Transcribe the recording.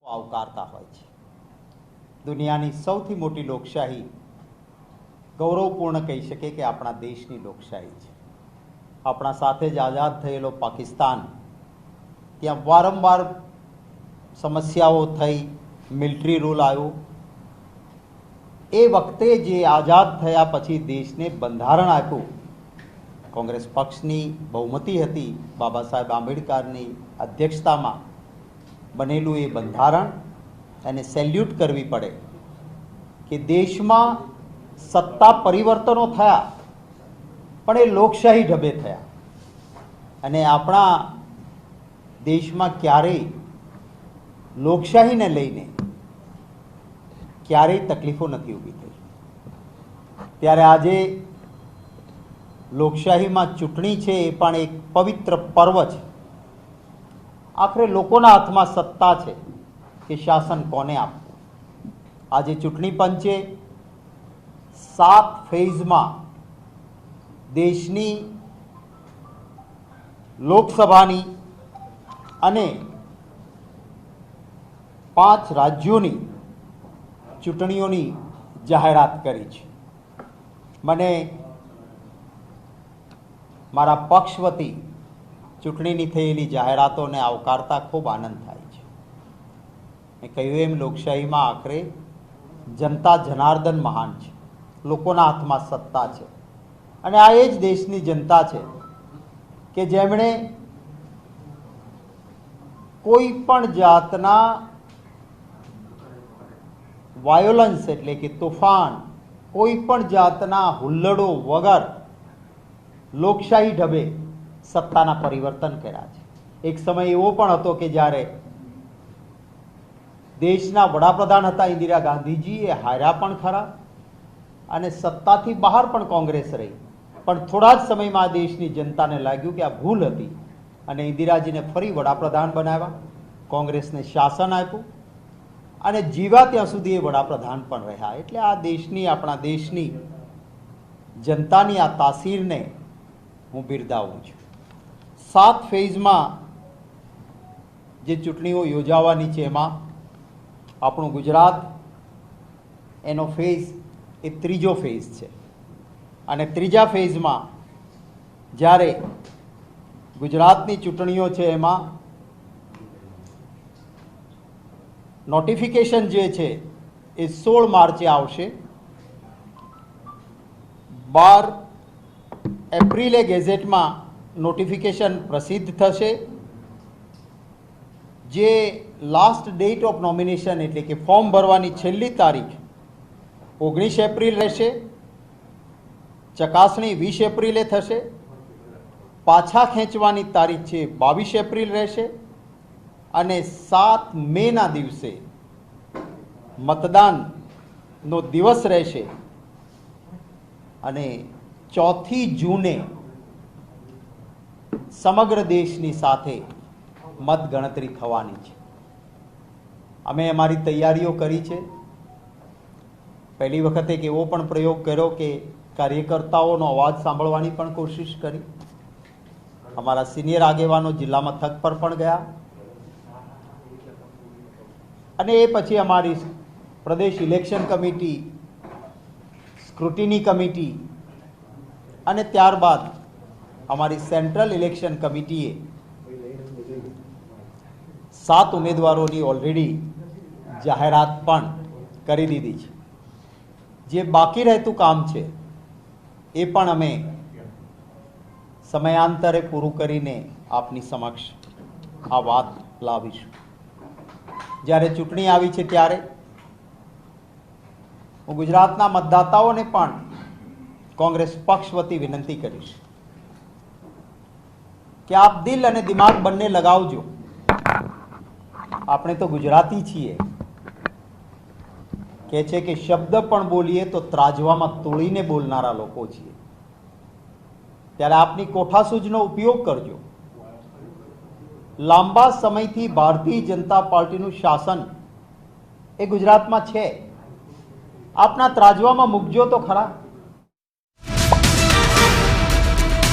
આવકારતા હોય છે। દુનિયાની સૌથી મોટી લોકશાહી ગૌરવપૂર્ણ કહી શકે કે આપણા દેશની લોકશાહી છે। આપણા સાથે જ આઝાદ થયેલો પાકિસ્તાન, ત્યાં વારંવાર સમસ્યાઓ થઈ, મિલિટરી રૂલ આવ્યો। એ વખતે જે આઝાદ થયા પછી દેશને બંધારણ આપ્યું, કોંગ્રેસ પક્ષની બહુમતી હતી, બાબા સાહેબ આંબેડકરની અધ્યક્ષતામાં બનેલું એ બંધારણ એને સેલ્યુટ કરવી પડે કે દેશમાં સત્તા પરિવર્તનો થયા પણ એ લોકશાહી ઢબે થયા અને આપણા દેશમાં ક્યારેય લોકશાહીને લઈને ક્યારેય તકલીફો નથી ઊભી થઈ। ત્યારે આજે લોકશાહીમાં ચૂંટણી છે એ પણ એક પવિત્ર પર્વ છે। આખરે લોકોના હાથમાં સત્તા છે કે શાસન કોને આપવું। આજે ચૂંટણી પંચે 7 ફેઝમાં દેશની લોકસભાની અને 5 રાજ્યોની ચૂંટણીઓની જાહેરાત કરી છે। મને મારા પક્ષ વતી ચૂંટણીની થયેલી જાહેરાતોને આવકારતા ખૂબ આનંદ થાય છે। મેં કહ્યું એમ લોકશાહીમાં આખરે જનતા જનાર્દન મહાન છે, લોકોના હાથમાં સત્તા છે અને આ એ જ દેશની જનતા છે કે જેમણે કોઈ પણ જાતના વાયોલન્સ એટલે કે તોફાન, કોઈ પણ જાતના હુલ્લડો વગર લોકશાહી ઢબે સત્તાના પરિવર્તન કર્યા છે। એક સમય એવો પણ હતો કે જ્યારે દેશના વડાપ્રધાન હતા ઇન્દિરા ગાંધીજી, એ હાર્યા પણ ખરા અને સત્તાથી બહાર પણ કોંગ્રેસ રહી, પણ થોડા જ સમયમાં દેશની જનતાને લાગ્યું કે આ ભૂલ હતી અને ઇન્દિરાજીને ફરી વડાપ્રધાન બનાવ્યા, કોંગ્રેસને શાસન આપ્યું અને જીવ્યા ત્યાં સુધી એ વડાપ્રધાન પણ રહ્યા। એટલે આ દેશની, આપણા દેશની જનતાની આ તાસીરને હું બિરદાવું છું। 7 ફેઝમાં જે ચૂંટણીઓ યોજાવાની છે એમાં આપણું ગુજરાત એનો ફેઝ એ 3જો ફેઝ છે અને 3જા ફેઝમાં જ્યારે ગુજરાતની ચૂંટણીઓ છે એમાં નોટિફિકેશન જે છે એ 16 માર્ચે આવશે। 12 એપ્રિલે ગેઝેટમાં નોટિફિકેશન પ્રસિદ્ધ થશે। જે લાસ્ટ ડેટ ઓફ નોમિનેશન એટલે કે ફોર્મ ભરવાની છેલ્લી તારીખ 19 એપ્રિલ રહેશે। ચકાસણી 20 એપ્રિલે થશે। પાછા ખેંચવાની તારીખ છે 22 એપ્રિલ રહેશે અને 7 મેના દિવસે મતદાનનો દિવસ રહેશે અને 4 જૂને સમગ્ર દેશની સાથે મતગણતરી થવાની છે। અમે અમારી તૈયારીઓ કરી છે। પહેલી વખત એક એવો પણ પ્રયોગ કર્યો કે કાર્યકર્તાઓનો અવાજ સાંભળવાની પણ કોશિશ કરી। અમારા સિનિયર આગેવાનો જિલ્લા મથક પર પણ ગયા અને એ પછી અમારી પ્રદેશ ઇલેક્શન કમિટી, સ્ક્રુટિની કમિટી અને ત્યારબાદ અમારી સેન્ટ્રલ ઇલેક્શન કમિટીએ 7 ઉમેદવારોની ઓલરેડી જાહેરાત પણ કરી દીધી છે। જે બાકી રહેતું કામ છે એ પણ અમે સમયાંતરે પૂરું કરીને આપની સમક્ષ આ વાત લાવીશું। જ્યારે ચૂંટણી આવી છે ત્યારે હું ગુજરાતના મતદાતાઓને પણ કોંગ્રેસ પક્ષ વતી વિનંતી કરીશ કે આપ દિલ અને દિમાગ બંને લગાવજો। આપણે તો ગુજરાતી છીએ, કહે છે કે શબ્દ પણ બોલીએ તો ત્રાજવામાં તોડીને બોલનારા લોકો છીએ। ત્યારે આપની કોઠાસૂઝનો ઉપયોગ કરજો। લાંબા સમયથી ભારતીય જનતા પાર્ટીનું શાસન એ ગુજરાતમાં છે, આપના ત્રાજવામાં મૂકજો તો ખરા।